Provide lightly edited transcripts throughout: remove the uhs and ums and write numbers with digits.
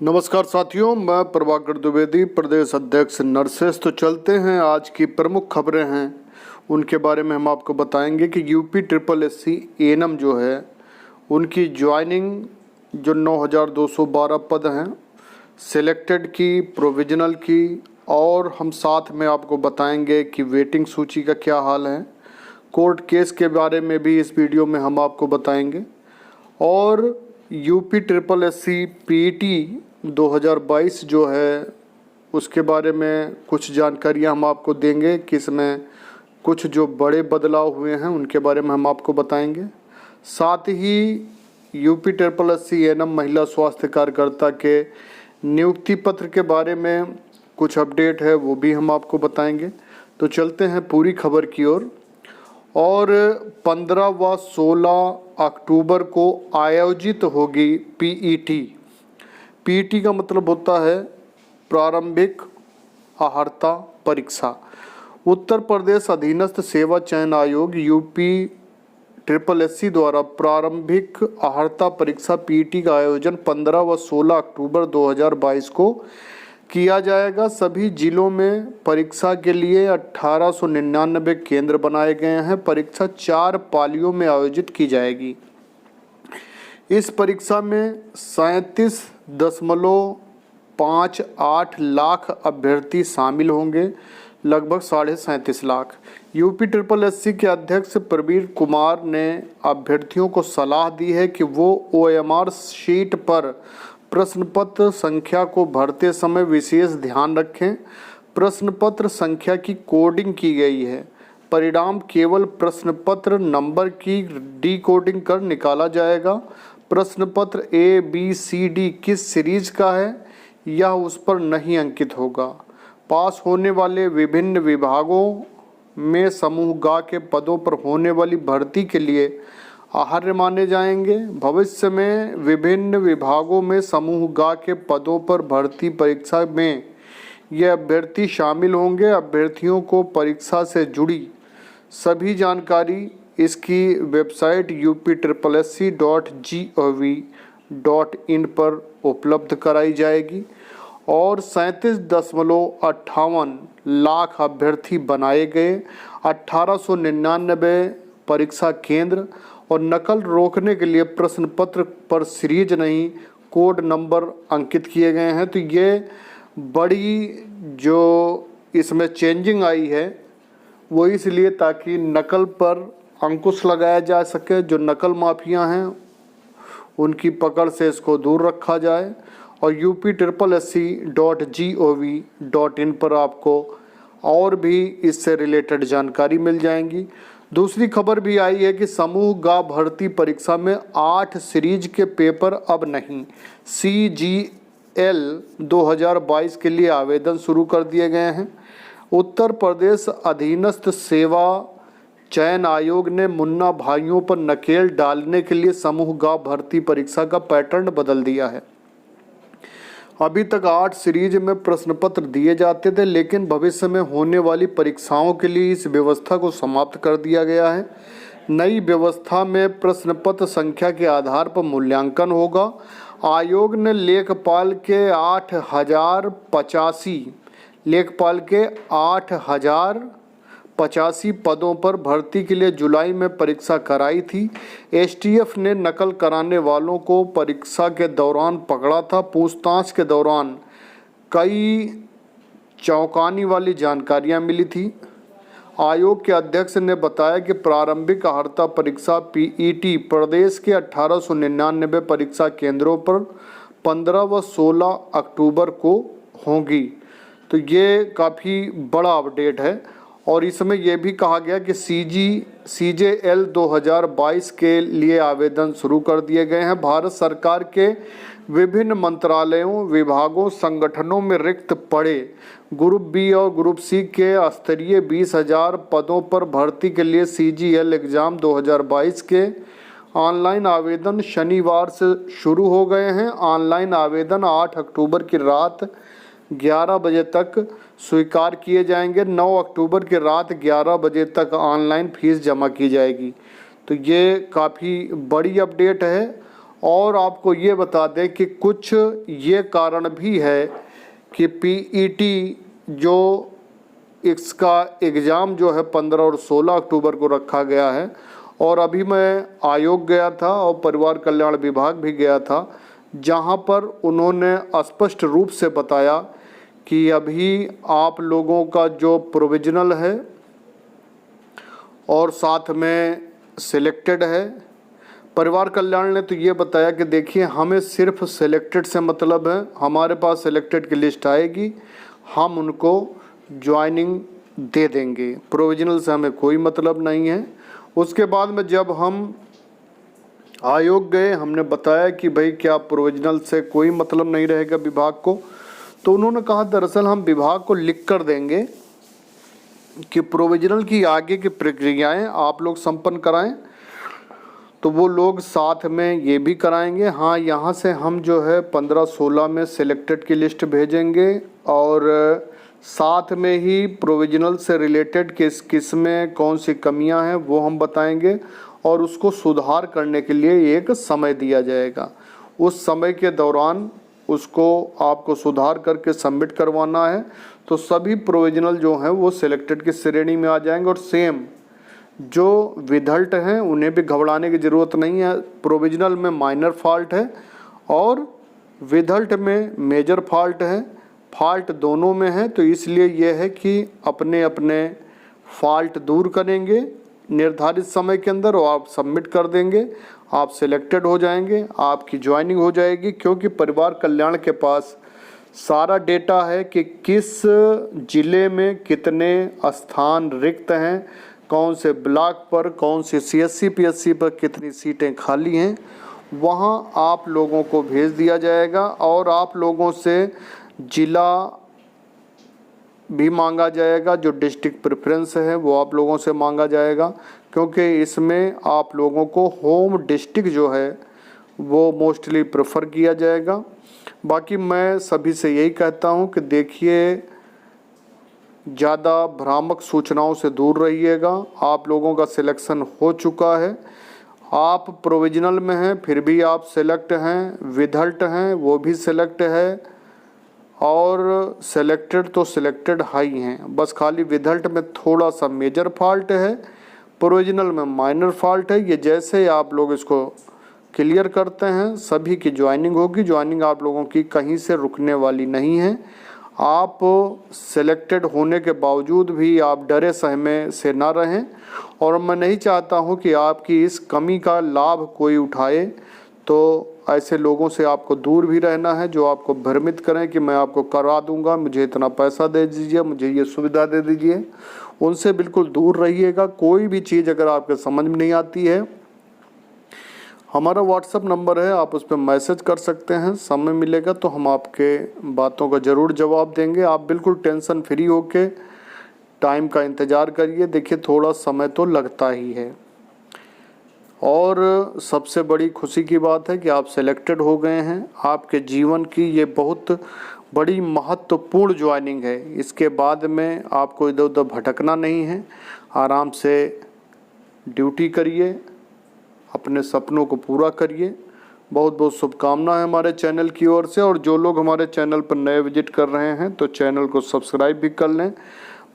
नमस्कार साथियों, मैं प्रभाकर द्विवेदी, प्रदेश अध्यक्ष नर्सेस। तो चलते हैं, आज की प्रमुख खबरें हैं उनके बारे में हम आपको बताएंगे कि यूपी ट्रिपल एससी एएनएम जो है उनकी ज्वाइनिंग जो 9,212 पद हैं, सिलेक्टेड की, प्रोविजनल की, और हम साथ में आपको बताएंगे कि वेटिंग सूची का क्या हाल है। कोर्ट केस के बारे में भी इस वीडियो में हम आपको बताएंगे और यूपी ट्रिपल एससी पीईटी 2022 जो है उसके बारे में कुछ जानकारियां हम आपको देंगे कि इसमें कुछ जो बड़े बदलाव हुए हैं उनके बारे में हम आपको बताएंगे। साथ ही यूपी ट्रिपल एससी एएनएम महिला स्वास्थ्य कार्यकर्ता के नियुक्ति पत्र के बारे में कुछ अपडेट है, वो भी हम आपको बताएंगे। तो चलते हैं पूरी खबर की ओर। और 15 व 16 अक्टूबर को आयोजित होगी पीईटी। पीईटी का मतलब होता है प्रारंभिक अर्हता परीक्षा। उत्तर प्रदेश अधीनस्थ सेवा चयन आयोग यूपी ट्रिपल एससी द्वारा प्रारंभिक अर्हता परीक्षा पीईटी का आयोजन 15 व 16 अक्टूबर 2022 को किया जाएगा। सभी जिलों में परीक्षा के लिए 1899 केंद्र बनाए गए हैं। परीक्षा 4 पालियों में आयोजित की जाएगी। इस परीक्षा में 37.58 लाख अभ्यर्थी शामिल होंगे, लगभग 37.5 लाख। यूपी ट्रिपल एससी के अध्यक्ष प्रवीण कुमार ने अभ्यर्थियों को सलाह दी है कि वो ओएमआर शीट पर प्रश्न पत्र संख्या को भरते समय विशेष ध्यान रखें। प्रश्न पत्र संख्या की कोडिंग की गई है। परिणाम केवल प्रश्न पत्र नंबर की डीकोडिंग कर निकाला जाएगा। प्रश्न पत्र ABCD किस सीरीज का है यह उस पर नहीं अंकित होगा। पास होने वाले विभिन्न विभागों में समूह ग के पदों पर होने वाली भर्ती के लिए अर्ह माने जाएंगे। भविष्य में विभिन्न विभागों में समूह ग के पदों पर भर्ती परीक्षा में ये अभ्यर्थी शामिल होंगे। अभ्यर्थियों को परीक्षा से जुड़ी सभी जानकारी इसकी वेबसाइट upSSC.gov.in पर उपलब्ध कराई जाएगी और 37.58 लाख अभ्यर्थी बनाए गए। 1899 परीक्षा केंद्र और नकल रोकने के लिए प्रश्न पत्र पर सीरीज नहीं कोड नंबर अंकित किए गए हैं। तो ये बड़ी जो इसमें चेंजिंग आई है वो इसलिए ताकि नकल पर अंकुश लगाया जा सके। जो नकल माफिया हैं उनकी पकड़ से इसको दूर रखा जाए। और upSSC.gov.in पर आपको और भी इससे रिलेटेड जानकारी मिल जाएंगी। दूसरी खबर भी आई है कि समूह ग भर्ती परीक्षा में 8 सीरीज के पेपर अब नहीं। CGL 2022 के लिए आवेदन शुरू कर दिए गए हैं। उत्तर प्रदेश अधीनस्थ सेवा चयन आयोग ने मुन्ना भाइयों पर नकेल डालने के लिए समूह ग भर्ती परीक्षा का पैटर्न बदल दिया है। अभी तक 8 सीरीज में प्रश्न पत्र दिए जाते थे, लेकिन भविष्य में होने वाली परीक्षाओं के लिए इस व्यवस्था को समाप्त कर दिया गया है। नई व्यवस्था में प्रश्न पत्र संख्या के आधार पर मूल्यांकन होगा। आयोग ने लेखपाल के 8,085 पदों पर भर्ती के लिए जुलाई में परीक्षा कराई थी। STF ने नकल कराने वालों को परीक्षा के दौरान पकड़ा था। पूछताछ के दौरान कई चौंकाने वाली जानकारियां मिली थी। आयोग के अध्यक्ष ने बताया कि प्रारंभिक अर्हता परीक्षा पीईटी प्रदेश के 1899 परीक्षा केंद्रों पर 15 व 16 अक्टूबर को होंगी। तो ये काफ़ी बड़ा अपडेट है। और इसमें यह भी कहा गया कि CGL 2022 के लिए आवेदन शुरू कर दिए गए हैं। भारत सरकार के विभिन्न मंत्रालयों, विभागों, संगठनों में रिक्त पड़े ग्रुप B और ग्रुप C के स्तरीय 20,000 पदों पर भर्ती के लिए CGL एग्ज़ाम 2022 के ऑनलाइन आवेदन शनिवार से शुरू हो गए हैं। ऑनलाइन आवेदन 8 अक्टूबर की रात 11 बजे तक स्वीकार किए जाएंगे। 9 अक्टूबर की रात 11 बजे तक ऑनलाइन फीस जमा की जाएगी। तो ये काफ़ी बड़ी अपडेट है और आपको ये बता दें कि कुछ ये कारण भी है कि पीईटी जो इसका एग्ज़ाम जो है 15 और 16 अक्टूबर को रखा गया है, और अभी मैं आयोग गया था और परिवार कल्याण विभाग भी गया था, जहां पर उन्होंने स्पष्ट रूप से बताया कि अभी आप लोगों का जो प्रोविजनल है और साथ में सिलेक्टेड है। परिवार कल्याण ने तो ये बताया कि देखिए हमें सिर्फ सिलेक्टेड से मतलब है, हमारे पास सिलेक्टेड की लिस्ट आएगी, हम उनको ज्वाइनिंग दे देंगे, प्रोविजनल से हमें कोई मतलब नहीं है। उसके बाद में जब हम आयोग गए, हमने बताया कि भाई क्या प्रोविजनल से कोई मतलब नहीं रहेगा विभाग को, तो उन्होंने कहा दरअसल हम विभाग को लिख कर देंगे कि प्रोविजनल की आगे की प्रक्रियाएं आप लोग संपन्न कराएं। तो वो लोग साथ में ये भी कराएंगे। हाँ, यहाँ से हम जो है 15-16 में सिलेक्टेड की लिस्ट भेजेंगे और साथ में ही प्रोविजनल से रिलेटेड किस में कौन सी कमियां हैं वो हम बताएंगे और उसको सुधार करने के लिए एक समय दिया जाएगा। उस समय के दौरान उसको आपको सुधार करके सबमिट करवाना है, तो सभी प्रोविजनल जो हैं वो सिलेक्टेड की श्रेणी में आ जाएंगे। और सेम जो विधल्ट हैं उन्हें भी घबराने की ज़रूरत नहीं है। प्रोविजनल में माइनर फॉल्ट है और विधल्ट में मेजर फॉल्ट है, फॉल्ट दोनों में है। तो इसलिए यह है कि अपने अपने फॉल्ट दूर करेंगे निर्धारित समय के अंदर और आप सबमिट कर देंगे, आप सिलेक्टेड हो जाएंगे, आपकी ज्वाइनिंग हो जाएगी। क्योंकि परिवार कल्याण के पास सारा डेटा है कि किस ज़िले में कितने स्थान रिक्त हैं, कौन से ब्लॉक पर, कौन सी सीएससी पीएससी पर कितनी सीटें खाली हैं, वहाँ आप लोगों को भेज दिया जाएगा। और आप लोगों से ज़िला भी मांगा जाएगा, जो डिस्ट्रिक्ट प्रेफरेंस है वो आप लोगों से मांगा जाएगा, क्योंकि इसमें आप लोगों को होम डिस्ट्रिक्ट जो है वो मोस्टली प्रेफर किया जाएगा। बाकी मैं सभी से यही कहता हूं कि देखिए ज़्यादा भ्रामक सूचनाओं से दूर रहिएगा। आप लोगों का सिलेक्शन हो चुका है, आप प्रोविजनल में हैं फिर भी आप सेलेक्ट हैं, विधल्ट हैं वो भी सेलेक्ट है, और सेलेक्टेड तो सिलेक्टेड हाई हैं। बस खाली विधल्ट में थोड़ा सा मेजर फॉल्ट है, प्रोविजनल में माइनर फॉल्ट है। ये जैसे आप लोग इसको क्लियर करते हैं सभी की ज्वाइनिंग होगी। ज्वाइनिंग आप लोगों की कहीं से रुकने वाली नहीं है। आप सेलेक्टेड होने के बावजूद भी आप डरे सहमे से ना रहें, और मैं नहीं चाहता हूं कि आपकी इस कमी का लाभ कोई उठाए। तो ऐसे लोगों से आपको दूर भी रहना है जो आपको भ्रमित करें कि मैं आपको करा दूंगा, मुझे इतना पैसा दे दीजिए, मुझे ये सुविधा दे दीजिए। उनसे बिल्कुल दूर रहिएगा। कोई भी चीज़ अगर आपके समझ में नहीं आती है, हमारा व्हाट्सएप नंबर है, आप उस पर मैसेज कर सकते हैं। समय मिलेगा तो हम आपके बातों का ज़रूर जवाब देंगे। आप बिल्कुल टेंशन फ्री होके टाइम का इंतज़ार करिए। देखिए थोड़ा समय तो लगता ही है, और सबसे बड़ी खुशी की बात है कि आप सेलेक्टेड हो गए हैं। आपके जीवन की ये बहुत बड़ी महत्वपूर्ण ज्वाइनिंग है। इसके बाद में आपको इधर उधर भटकना नहीं है, आराम से ड्यूटी करिए, अपने सपनों को पूरा करिए। बहुत बहुत शुभकामनाएं हमारे चैनल की ओर से। और जो लोग हमारे चैनल पर नए विजिट कर रहे हैं तो चैनल को सब्सक्राइब भी कर लें।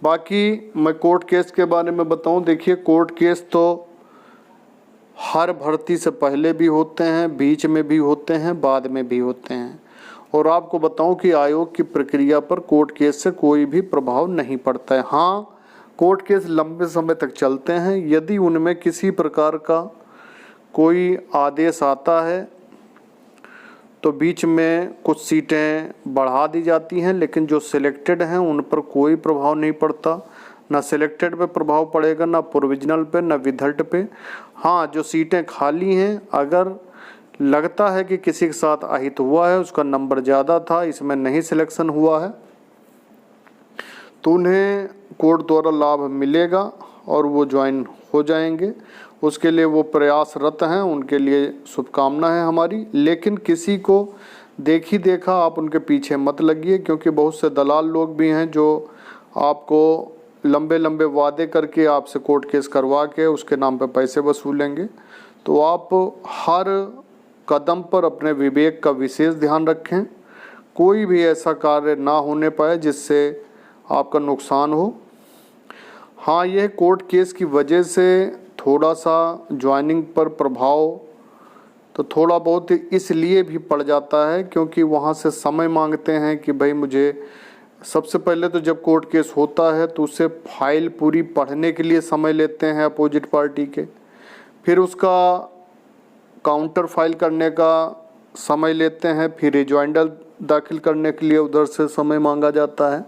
बाकी मैं कोर्ट केस के बारे में बताऊं, देखिए कोर्ट केस तो हर भर्ती से पहले भी होते हैं, बीच में भी होते हैं, बाद में भी होते हैं। और आपको बताऊं कि आयोग की प्रक्रिया पर कोर्ट केस से कोई भी प्रभाव नहीं पड़ता है। हाँ, कोर्ट केस लंबे समय तक चलते हैं। यदि उनमें किसी प्रकार का कोई आदेश आता है तो बीच में कुछ सीटें बढ़ा दी जाती हैं, लेकिन जो सिलेक्टेड हैं उन पर कोई प्रभाव नहीं पड़ता। ना सिलेक्टेड पे प्रभाव पड़ेगा, ना प्रोविजनल पे, ना विधल्ट पे। हाँ, जो सीटें खाली हैं, अगर लगता है कि किसी के साथ अहित हुआ है, उसका नंबर ज़्यादा था, इसमें नहीं सिलेक्शन हुआ है, तो उन्हें कोर्ट द्वारा लाभ मिलेगा और वो ज्वाइन हो जाएंगे। उसके लिए वो प्रयासरत हैं, उनके लिए शुभकामनाएं हैं हमारी। लेकिन किसी को देखी देखा आप उनके पीछे मत लगिए, क्योंकि बहुत से दलाल लोग भी हैं जो आपको लंबे लंबे वादे करके आपसे कोर्ट केस करवा के उसके नाम पे पैसे वसूलेंगे। तो आप हर कदम पर अपने विवेक का विशेष ध्यान रखें। कोई भी ऐसा कार्य ना होने पाए जिससे आपका नुकसान हो। हाँ, यह कोर्ट केस की वजह से थोड़ा सा ज्वाइनिंग पर प्रभाव तो थोड़ा बहुत इसलिए भी पड़ जाता है क्योंकि वहाँ से समय मांगते हैं कि भाई मुझे, सबसे पहले तो जब कोर्ट केस होता है तो उससे फाइल पूरी पढ़ने के लिए समय लेते हैं अपोजिट पार्टी के, फिर उसका काउंटर फाइल करने का समय लेते हैं, फिर रिजॉइंडर दाखिल करने के लिए उधर से समय मांगा जाता है।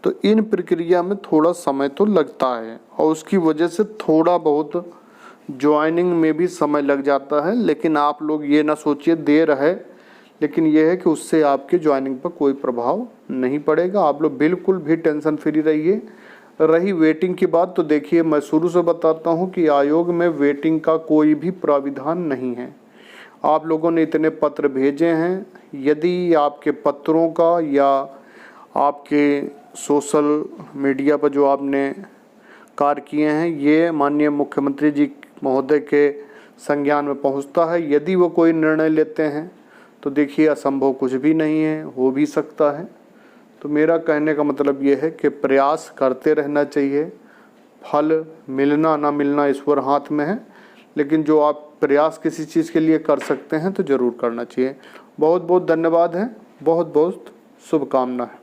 तो इन प्रक्रिया में थोड़ा समय तो लगता है और उसकी वजह से थोड़ा बहुत ज्वाइनिंग में भी समय लग जाता है। लेकिन आप लोग ये ना सोचिए देर है, लेकिन यह है कि उससे आपके ज्वाइनिंग पर कोई प्रभाव नहीं पड़ेगा। आप लोग बिल्कुल भी टेंशन फ्री रहिए। रही वेटिंग की बात, तो देखिए मैं शुरू से बताता हूँ कि आयोग में वेटिंग का कोई भी प्राविधान नहीं है। आप लोगों ने इतने पत्र भेजे हैं, यदि आपके पत्रों का या आपके सोशल मीडिया पर जो आपने कार्य किए हैं ये माननीय मुख्यमंत्री जी महोदय के संज्ञान में पहुंचता है, यदि वो कोई निर्णय लेते हैं तो देखिए असंभव कुछ भी नहीं है, हो भी सकता है। तो मेरा कहने का मतलब ये है कि प्रयास करते रहना चाहिए। फल मिलना ना मिलना ईश्वर हाथ में है, लेकिन जो आप प्रयास किसी चीज़ के लिए कर सकते हैं तो ज़रूर करना चाहिए। बहुत बहुत धन्यवाद है, बहुत बहुत शुभकामना है।